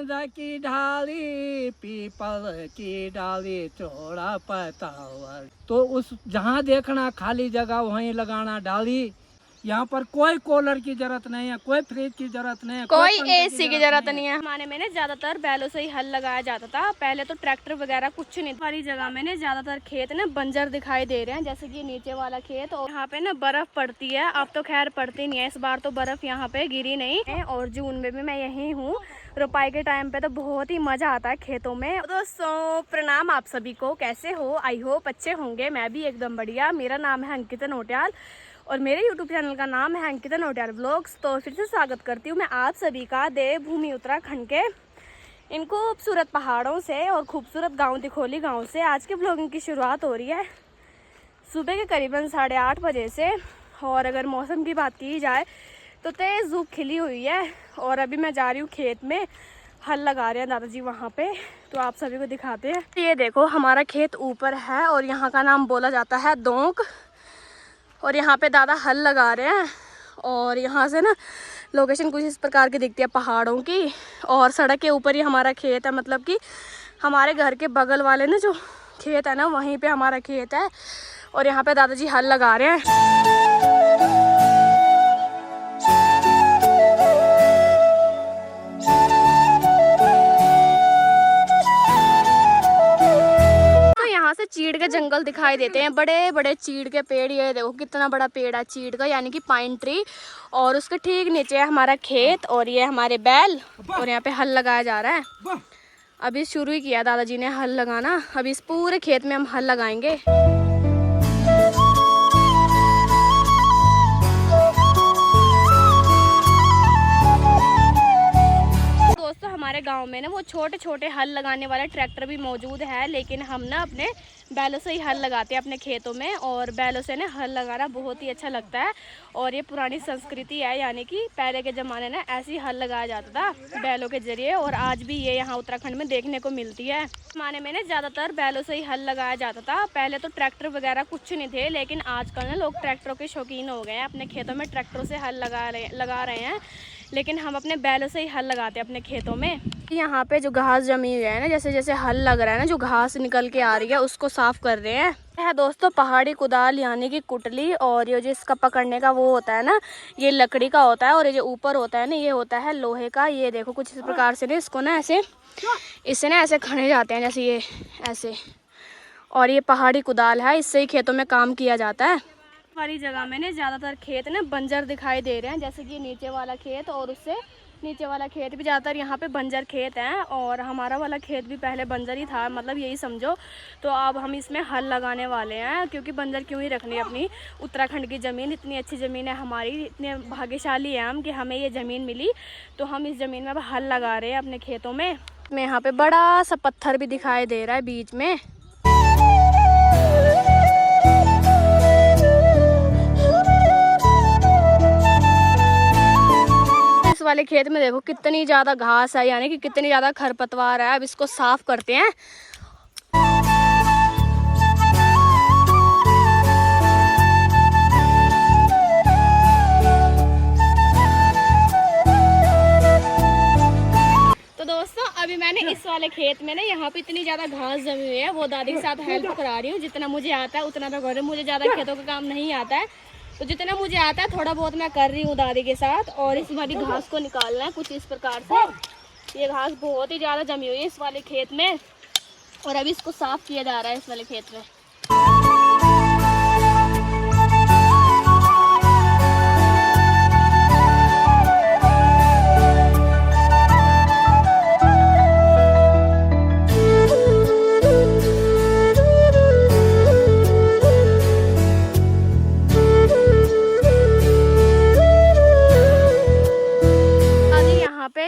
नीम की डाली पीपल की डाली चौड़ा पतावर। तो उस जहाँ देखना खाली जगह वहीं लगाना डाली। यहाँ पर कोई कूलर की जरूरत नहीं है, कोई फ्रिज की जरूरत नहीं है, कोई एसी की जरूरत नहीं है। हमारे में ज्यादातर बैलों से ही हल लगाया जाता था, पहले तो ट्रैक्टर वगैरह कुछ नहीं। हमारी जगह में ज्यादातर खेत ना बंजर दिखाई दे रहे हैं, जैसे कि नीचे वाला खेत। और यहाँ पे ना बर्फ पड़ती है, अब तो खैर पड़ती नहीं है, इस बार तो बर्फ यहाँ पे गिरी नहीं है। और जून में भी मैं यहीं हूँ, रोपाई के टाइम पे तो बहुत ही मजा आता है खेतों में। दोस्तों प्रणाम आप सभी को, कैसे हो? आई होप अच्छे होंगे, मैं भी एकदम बढ़िया। मेरा नाम है अंकिता नौटियाल और मेरे YouTube चैनल का नाम है अंकिता नौटियाल व्लॉग्स। तो फिर से स्वागत करती हूँ मैं आप सभी का देवभूमि उत्तराखंड के इन खूबसूरत पहाड़ों से और खूबसूरत गांव दिखोली गांव से। आज के ब्लॉगिंग की शुरुआत हो रही है सुबह के करीबन 8:30 बजे से। और अगर मौसम की बात की जाए तो तेज़ धूप खिली हुई है। और अभी मैं जा रही हूँ खेत में, हल लगा रहे हैं दादाजी वहाँ पे, तो आप सभी को दिखाते हैं। ये देखो हमारा खेत ऊपर है और यहाँ का नाम बोला जाता है दोंक। और यहाँ पे दादा हल लगा रहे हैं और यहाँ से ना लोकेशन कुछ इस प्रकार की दिखती है पहाड़ों की। और सड़क के ऊपर ही हमारा खेत है, मतलब कि हमारे घर के बगल वाले ना जो खेत है ना वहीं पे हमारा खेत है। और यहाँ पे दादाजी हल लगा रहे हैं। चीड़ के जंगल दिखाई देते हैं, बड़े बड़े चीड़ के पेड़। ये देखो कितना बड़ा पेड़ है चीड़ का, यानी कि पाइन ट्री। और उसके ठीक नीचे है हमारा खेत और ये हमारे बैल। और यहाँ पे हल लगाया जा रहा है, अभी शुरू ही किया दादाजी ने हल लगाना। अभी इस पूरे खेत में हम हल लगाएंगे। दोस्तों हमारे गांव में ना वो छोटे छोटे हल लगाने वाले ट्रैक्टर भी मौजूद है, लेकिन हम ना अपने बैलों से ही हल लगाते हैं अपने खेतों में। और बैलों से ना हल लगाना बहुत ही अच्छा लगता है और ये पुरानी संस्कृति है, यानी कि पहले के ज़माने में ऐसे ही हल लगाया जाता था बैलों के जरिए। और आज भी ये यहाँ उत्तराखंड में देखने को मिलती है। ज़माने में ना ज़्यादातर बैलों से ही हल लगाया जाता था, पहले तो ट्रैक्टर वगैरह कुछ नहीं थे। लेकिन आजकल ना लोग ट्रैक्टरों के शौकीन हो गए हैं, अपने खेतों में ट्रैक्टरों से हल लगा रहे हैं। लेकिन हम अपने बैलों से ही हल लगाते हैं अपने खेतों में। यहाँ पे जो घास जमी हुई है ना, जैसे जैसे हल लग रहा है ना, जो घास निकल के आ रही है उसको साफ कर रहे हैं। है दोस्तों पहाड़ी कुदाल यानी कि कुटली। और ये जो इसका पकड़ने का वो होता है ना, ये लकड़ी का होता है। और ये जो ऊपर होता है ना, ये होता है लोहे का। ये देखो कुछ इस प्रकार से ना इसको ना ऐसे, इससे ना ऐसे खने जाते हैं, जैसे ये ऐसे। और ये पहाड़ी कुदाल है, इससे ही खेतों में काम किया जाता है। हमारी जगह में ना ज़्यादातर खेत ना बंजर दिखाई दे रहे हैं, जैसे कि नीचे वाला खेत और उससे नीचे वाला खेत भी। ज़्यादातर यहाँ पे बंजर खेत हैं और हमारा वाला खेत भी पहले बंजर ही था, मतलब यही समझो। तो अब हम इसमें हल लगाने वाले हैं, क्योंकि बंजर क्यों ही रखनी है अपनी उत्तराखंड की ज़मीन। इतनी अच्छी ज़मीन है हमारी, इतने भाग्यशाली हैं हम कि हमें ये ज़मीन मिली। तो हम इस ज़मीन में अब हल लगा रहे हैं अपने खेतों में। यहाँ पे बड़ा सा पत्थर भी दिखाई दे रहा है बीच में। वाले खेत में देखो कितनी ज्यादा घास है, यानी कि कितनी ज्यादा खरपतवार है। अब इसको साफ करते हैं। तो दोस्तों अभी मैंने इस वाले खेत में ना, यहाँ पे इतनी ज्यादा घास जमी हुई है, वो दादी के साथ हेल्प करा रही हूँ। जितना मुझे आता है उतना तो कर रही हूँ, मुझे ज्यादा खेतों का काम नहीं आता है, तो जितना मुझे आता है थोड़ा बहुत मैं कर रही हूँ दादी के साथ। और इस वाली घास को निकालना है कुछ इस प्रकार से। ये घास बहुत ही ज़्यादा जमी हुई है इस वाले खेत में और अभी इसको साफ किया जा रहा है इस वाले खेत में।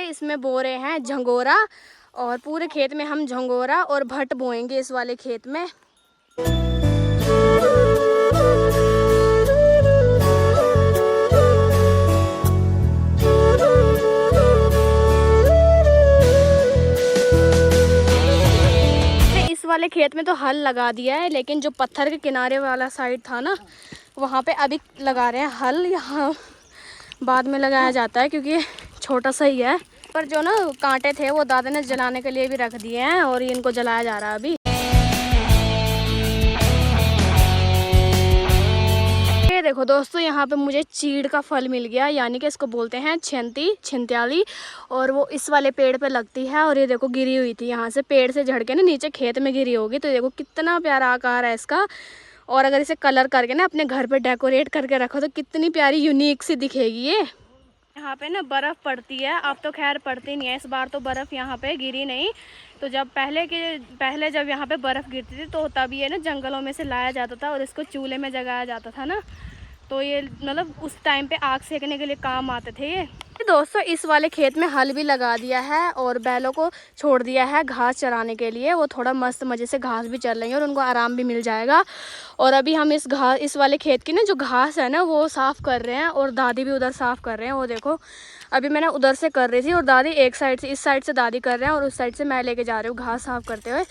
इसमें बो रहे हैं झंगोरा और पूरे खेत में हम झंगोरा और भट्ट बोएंगे इस वाले खेत में। इस वाले खेत में तो हल लगा दिया है, लेकिन जो पत्थर के किनारे वाला साइड था ना, वहाँ पे अभी लगा रहे हैं हल। यहाँ बाद में लगाया जाता है क्योंकि छोटा सा ही है। पर जो ना कांटे थे वो दादा ने जलाने के लिए भी रख दिए हैं और इनको जलाया जा रहा है अभी। ये देखो दोस्तों, यहाँ पे मुझे चीड़ का फल मिल गया, यानी कि इसको बोलते हैं छिंत्याली, और वो इस वाले पेड़ पे लगती है। और ये देखो गिरी हुई थी, यहाँ से पेड़ से झड़ के ना नीचे खेत में गिरी होगी। तो देखो कितना प्यारा आकार है इसका। और अगर इसे कलर करके ना अपने घर पे डेकोरेट करके रखो तो कितनी प्यारी यूनिक सी दिखेगी ये। यहाँ पे ना बर्फ़ पड़ती है, अब तो खैर पड़ती नहीं है, इस बार तो बर्फ़ यहाँ पे गिरी नहीं। तो जब पहले जब यहाँ पे बर्फ़ गिरती थी तो तब ये ना जंगलों में से लाया जाता था और इसको चूल्हे में जगाया जाता था ना। तो ये मतलब उस टाइम पे आग सेकने के लिए काम आते थे ये। दोस्तों इस वाले खेत में हल भी लगा दिया है और बैलों को छोड़ दिया है घास चराने के लिए। वो थोड़ा मस्त मज़े से घास भी चल रही है और उनको आराम भी मिल जाएगा। और अभी हम इस वाले खेत की ना जो घास है ना वो साफ़ कर रहे हैं और दादी भी उधर साफ़ कर रहे हैं। वो देखो अभी मैंने उधर से कर रही थी और दादी एक साइड से, इस साइड से दादी कर रहे हैं और उस साइड से मैं लेके जा रही हूँ घास साफ़ करते हुए।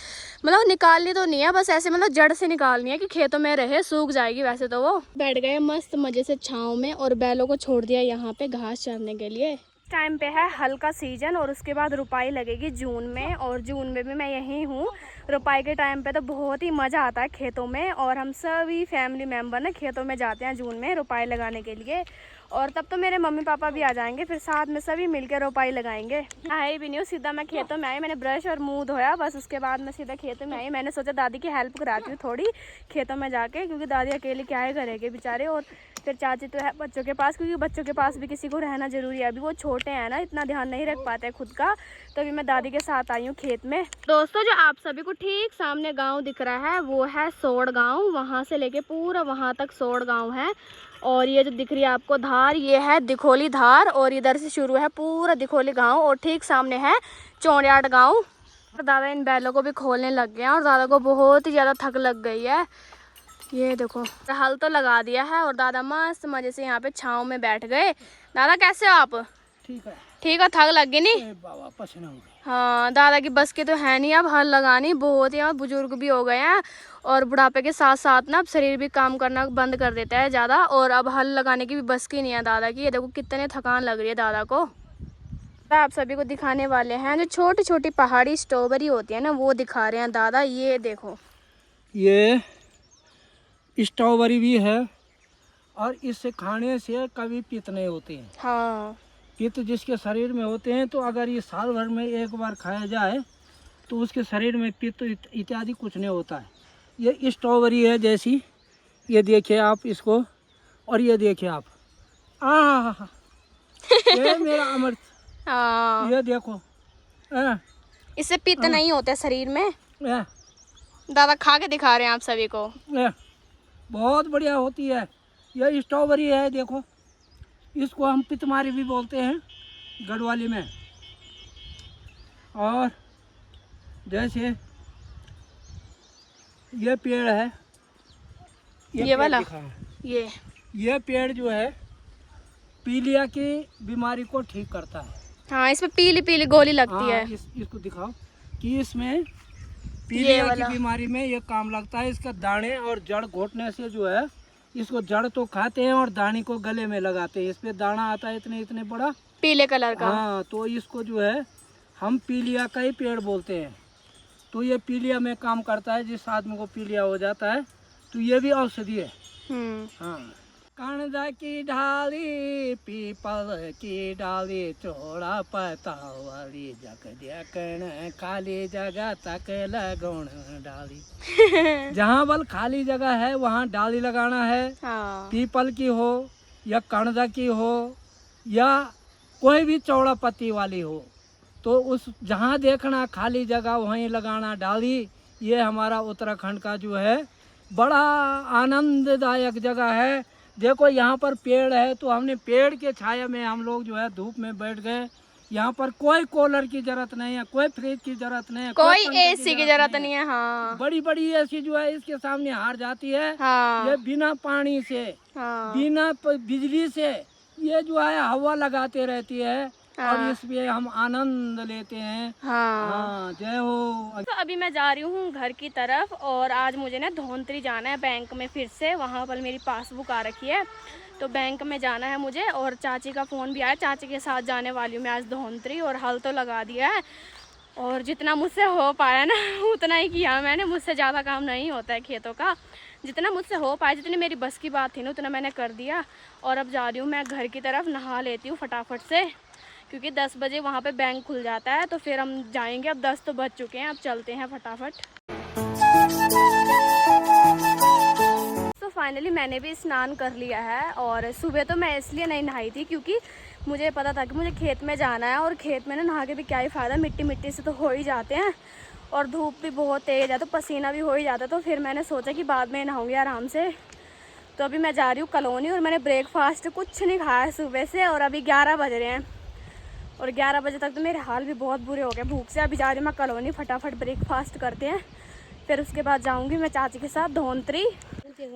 मतलब निकालनी तो नहीं है, बस ऐसे मतलब जड़ से निकालनी है कि खेतों में रहे, सूख जाएगी। वैसे तो वो बैठ गए मस्त मज़े से छाँव में और बैलों को छोड़ दिया यहाँ पे घास चरने के लिए। टाइम पे है हल का सीजन और उसके बाद रुपाई लगेगी जून में, और जून में भी मैं यहीं हूँ। रुपाई के टाइम पे तो बहुत ही मज़ा आता है खेतों में, और हम सभी फैमिली मेम्बर ना खेतों में जाते हैं जून में रुपाई लगाने के लिए। और तब तो मेरे मम्मी पापा भी आ जाएंगे, फिर साथ में सभी मिलकर रुपाई लगाएंगे। आई भी नहीं हूँ, सीधा मैं खेतों में आई, मैंने ब्रश और मुंह धोया, बस उसके बाद मैं सीधा खेतों में आई। मैंने सोचा दादी की हेल्प कराती हूँ थोड़ी खेतों में जाके, क्योंकि दादी अकेले क्या ही करेंगे बेचारे। और फिर चाची तो है बच्चों के पास, क्योंकि बच्चों के पास भी किसी को रहना ज़रूरी है। अभी वो छोटे हैं ना, इतना ध्यान नहीं रख पाते खुद का, तो अभी मैं दादी के साथ आई हूँ खेत में। दोस्तों जो आप सभी को ठीक सामने गांव दिख रहा है वो है सोड़ गांव, वहाँ से लेके पूरा वहाँ तक सोड़ गांव है। और ये जो दिख रही है आपको धार, ये है दिखोली धार, और इधर से शुरू है पूरा दिखोली गांव, और ठीक सामने है चौड़ियाट गांव। दादा इन बैलों को भी खोलने लग गए हैं और दादा को बहुत ही ज़्यादा थक लग गई है। ये देखो हल तो लगा दिया है और दादा मस्त मज़े से यहाँ पे छाँव में बैठ गए। दादा कैसे हो आप? ठीक है। ठीक है, थक लग गई नहीं? बाबा पसीना हो गया। हाँ, दादा की बस की तो है नहीं अब हल लगानी, बहुत ही बुजुर्ग भी हो गए हैं और बुढ़ापे के साथ साथ ना अब शरीर भी काम करना बंद कर देता है ज़्यादा, और अब हल लगाने की भी बस की नहीं है दादा की। ये देखो कितने थकान लग रही है दादा को। आप सभी को दिखाने वाले हैं जो छोटी छोटी पहाड़ी स्ट्रॉबेरी होती है ना, वो दिखा रहे हैं दादा। ये देखो ये स्ट्रॉबेरी भी है और इसे खाने से कभी पित्त नहीं होते हैं। हाँ, पित्त जिसके शरीर में होते हैं तो अगर ये साल भर में एक बार खाया जाए तो उसके शरीर में पित्त इत्यादि कुछ नहीं होता है। ये स्ट्रॉबेरी है जैसी, ये देखिए आप इसको, और ये देखिए आप, ये मेरा अमृत। हाँ, ये देखो इससे पित्त नहीं होता शरीर में। ये दादा खा के दिखा रहे हैं आप सभी को। बहुत बढ़िया होती है। ये स्ट्रॉबेरी है, देखो इसको हम पितमारी भी बोलते हैं गढ़वाली में। और जैसे ये पेड़ है, ये पेड़ वाला, दिखा है। ये पेड़ जो है पीलिया की बीमारी को ठीक करता है। हाँ, इसमें पीली पीली गोली लगती है। इसको दिखाओ कि इसमें पीलिया की बीमारी में ये काम लगता है। इसका दाने और जड़ घोटने से जो है, इसको जड़ तो खाते हैं और दाने को गले में लगाते हैं। इस पे दाना आता है इतने इतने बड़ा, पीले कलर का। हाँ, तो इसको जो है हम पीलिया का ही पेड़ बोलते हैं। तो ये पीलिया में काम करता है। जिस आदमी को पीलिया हो जाता है तो ये भी औषधि है। हाँ, कणदा की डाली पीपल की डाली, चौड़ा पता वाली, जग देखण खाली जगह तक लगौण डाली। जहाँ बल खाली जगह है वहाँ डाली लगाना है। हाँ। पीपल की हो या कणदा की हो या कोई भी चौड़ा पत्ती वाली हो, तो उस जहाँ देखना खाली जगह वहीं लगाना डाली। ये हमारा उत्तराखंड का जो है बड़ा आनंददायक जगह है। देखो यहाँ पर पेड़ है तो हमने पेड़ के छाया में हम लोग जो है धूप में बैठ गए। यहाँ पर कोई कूलर की जरूरत नहीं है, कोई फ्रिज की जरूरत नहीं है, कोई एसी की जरूरत नहीं है। हाँ, बड़ी बड़ी एसी जो है इसके सामने हार जाती है। हाँ, ये बिना पानी से, हाँ, बिना बिजली से ये जो है हवा लगाते रहती है। और इसमें हम आनंद लेते हैं। हाँ, जय हो। तो अभी मैं जा रही हूँ घर की तरफ और आज मुझे ना धौंतरी जाना है बैंक में फिर से। वहाँ पर मेरी पासबुक आ रखी है तो बैंक में जाना है मुझे। और चाची का फ़ोन भी आया, चाची के साथ जाने वाली हूँ मैं आज धौंतरी। और हल तो लगा दिया है और जितना मुझसे हो पाया ना उतना ही किया मैंने। मुझसे ज़्यादा काम नहीं होता है खेतों का, जितना मुझसे हो पाया, जितनी मेरी बस की बात थी ना उतना मैंने कर दिया। और अब जा रही हूँ मैं घर की तरफ, नहा लेती हूँ फटाफट से क्योंकि 10 बजे वहाँ पे बैंक खुल जाता है तो फिर हम जाएंगे। अब 10 तो बज चुके हैं, अब चलते हैं फटाफट। तो फाइनली मैंने भी स्नान कर लिया है। और सुबह तो मैं इसलिए नहीं नहाई थी क्योंकि मुझे पता था कि मुझे खेत में जाना है और खेत में ना नहा के भी क्या ही फ़ायदा, मिट्टी मिट्टी से तो हो ही जाते हैं और धूप भी बहुत तेज़ है तो पसीना भी हो ही जाता है। तो फिर मैंने सोचा कि बाद में नहाऊंगी आराम से। तो अभी मैं जा रही हूँ कॉलोनी और मैंने ब्रेकफास्ट कुछ नहीं खाया है सुबह से और अभी 11 बज रहे हैं और 11 बजे तक तो मेरे हाल भी बहुत बुरे हो गए भूख से। अभी जा रही हूँ मैं कॉलोनी, फटाफट ब्रेकफास्ट करते हैं फिर उसके बाद जाऊँगी मैं चाची के साथ धौंतरी।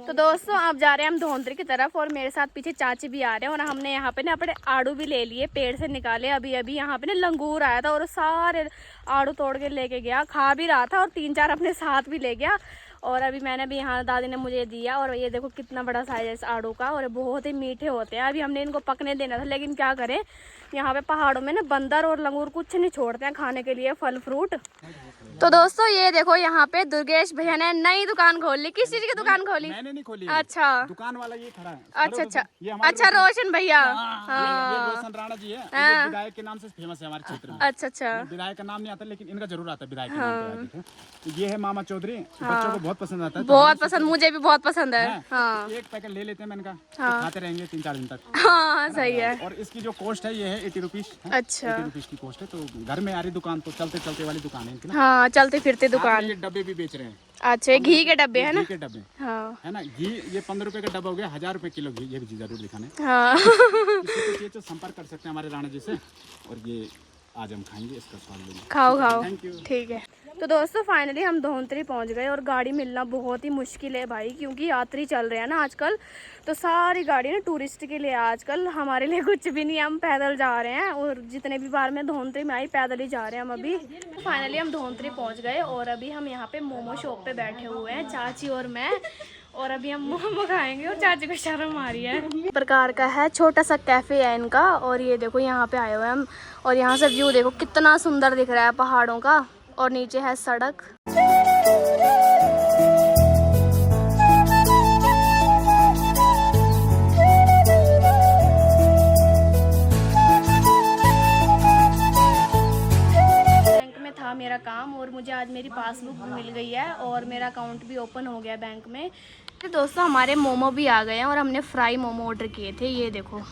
तो दोस्तों अब जा रहे हैं हम धौंतरी की तरफ और मेरे साथ पीछे चाची भी आ रहे हैं। और हमने यहाँ पे ना अपने आड़ू भी ले लिए, पेड़ से निकाले। अभी अभी यहाँ पे ना लंगूर आया था और सारे आड़ू तोड़ के लेके गया, खा भी रहा था और 3-4 अपने साथ भी ले गया। और अभी मैंने भी यहाँ दादी ने मुझे दिया और ये देखो कितना बड़ा साइज है इस आड़ू का और बहुत ही मीठे होते हैं। अभी हमने इनको पकने देना था लेकिन क्या करें, यहाँ पे पहाड़ों में ना बंदर और लंगूर कुछ नहीं छोड़ते हैं खाने के लिए फल फ्रूट। तो दोस्तों ये देखो यहाँ पे दुर्गेश भैया ने नई दुकान खोल ली। किस चीज की दुकान खोली? मैंने नहीं खोली। अच्छा, दुकान वाला ये खड़ा है। अच्छा अच्छा अच्छा, रोशन भैया। ये रोशन राणा जी है, ये विधायक के नाम से फेमस है हमारे क्षेत्र में। अच्छा अच्छा, विधायक का नाम नहीं आता लेकिन इनका जरूर आता है विधायक के नाम पे। ये है मामा चौधरी, बच्चों को बहुत पसंद आता है। बहुत पसंद, मुझे भी बहुत पसंद है। हाँ, एक पैकेट ले लेते हैं मैंने कहा, खाते रहेंगे 3-4 दिन तक। हाँ सही है। और इसकी जो कॉस्ट है ये है 80 रुपीज। अच्छा, 80 रुपीज की कॉस्ट है। तो घर में आ रही दुकान तो चलते चलते वाली दुकान है इनकी ना। हाँ, चलते फिरते दुकान। ये डब्बे भी बेच रहे हैं। अच्छा, घी के डब्बे है ना? घी के डब्बे, हाँ है ना। घी ये 15 रुपए का डब्बा हो गया, 1000 रुपए किलो घी। ये भी जरूर दिखाने। हाँ किसी को संपर्क कर सकते हैं हमारे राणा जी से। और ये आज हम खाएंगे, इसका स्वाद लेंगे। खाओ खाओ, थैंक यू। ठीक है। तो दोस्तों फाइनली हम धौंतरी पहुंच गए और गाड़ी मिलना बहुत ही मुश्किल है भाई क्योंकि यात्री चल रहे हैं ना आजकल। तो सारी गाड़ी ना टूरिस्ट के लिए आजकल, हमारे लिए कुछ भी नहीं। हम पैदल जा रहे हैं और जितने भी बार मैं धौंतरी में आई पैदल ही जा रहे हैं हम अभी। तो फाइनली हम धौंतरी पहुंच गए और अभी हम यहाँ पे मोमो शॉप पे बैठे हुए हैं चाची और मैं। और अभी हम मोमो खाएंगे और चाची को शर्म आ रही है। इस प्रकार का है, छोटा सा कैफे है इनका। और ये देखो यहाँ पे आए हुए हम और यहाँ से व्यू देखो कितना सुंदर दिख रहा है पहाड़ों का और नीचे है सड़क। बैंक में था मेरा काम और मुझे आज मेरी पासबुक मिल गई है और मेरा अकाउंट भी ओपन हो गया बैंक में। तो दोस्तों हमारे मोमो भी आ गए हैं और हमने फ्राई मोमो ऑर्डर किए थे, ये देखो।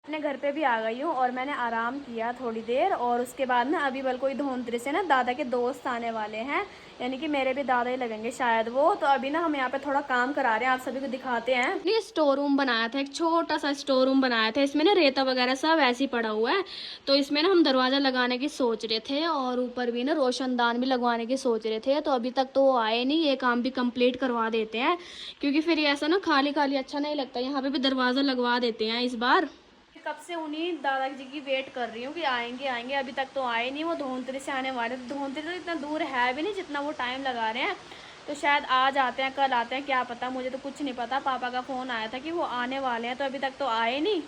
अपने घर पे भी आ गई हूँ और मैंने आराम किया थोड़ी देर। और उसके बाद ना अभी बल्कि धौंतरी से ना दादा के दोस्त आने वाले हैं, यानी कि मेरे भी दादा ही लगेंगे शायद वो। तो अभी ना हम यहाँ पे थोड़ा काम करा रहे हैं, आप सभी को दिखाते हैं। ये स्टोर रूम बनाया था, एक छोटा सा स्टोर रूम बनाया था। इसमें ना रेता वगैरह सब ऐसे ही पड़ा हुआ है। तो इसमें ना हम दरवाज़ा लगाने की सोच रहे थे और ऊपर भी ना रोशनदान भी लगवाने की सोच रहे थे। तो अभी तक तो वो आए नहीं, ये काम भी कंप्लीट करवा देते हैं क्योंकि फिर ऐसा ना खाली खाली अच्छा नहीं लगता। यहाँ पे भी दरवाज़ा लगवा देते हैं इस बार। कब से उन्हीं दादाजी की वेट कर रही हूँ कि आएंगे आएंगे, अभी तक तो आए नहीं। वो धौंतरी से आने वाले, तो धौंतरी तो इतना दूर है भी नहीं जितना वो टाइम लगा रहे हैं। तो शायद आज आते हैं, कल आते हैं, क्या पता, मुझे तो कुछ नहीं पता। पापा का फ़ोन आया था कि वो आने वाले हैं, तो अभी तक तो आए नहीं।